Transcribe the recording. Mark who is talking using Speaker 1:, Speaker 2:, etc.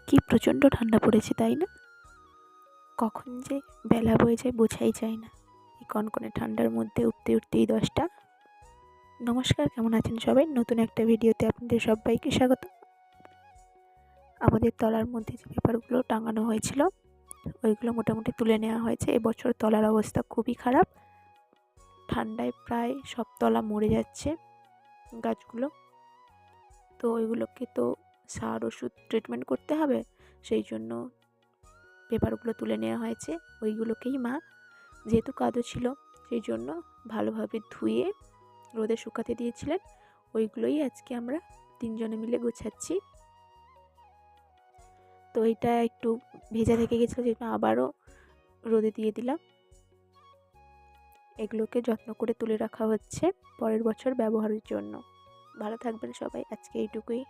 Speaker 1: কি প্রচণ্ড ঠান্ডা পড়েছে, তাই না? কখন যে বেলা বয়ে যায় বোঝাই যায় না। এই কনকনে ঠান্ডার মধ্যে উঠতে উঠতেই 10টা। নমস্কার, কেমন আছেন সবাই? নতুন একটা ভিডিওতে আপনাদের সবাইকে স্বাগত। আমাদের তলার মধ্যে যে পেপারগুলো টাঙানো হয়েছিল ওইগুলো মোটামুটি তুলে নেওয়া হয়েছে। এবছর তলার অবস্থা খুবই খারাপ, ঠান্ডায় প্রায় সব তলা মরে যাচ্ছে গাছগুলো। তো ওইগুলোকে তো সার ওষুধ ট্রিটমেন্ট করতে হবে, সেই জন্য পেপারগুলো তুলে নেওয়া হয়েছে। ওইগুলোকেই মা, যেহেতু কাদো ছিল সেই জন্য ভালোভাবে ধুয়ে রোদে শুকাতে দিয়েছিলেন। ওইগুলোই আজকে আমরা 3 জনে মিলে গোছাচ্ছি। তো এটা একটু ভেজা থেকে গেছিলো, যেটা আবারও রোদে দিয়ে দিলাম। এগুলোকে যত্ন করে তুলে রাখা হচ্ছে পরের বছর ব্যবহারের জন্য। ভালো থাকবেন সবাই, আজকে এইটুকুই।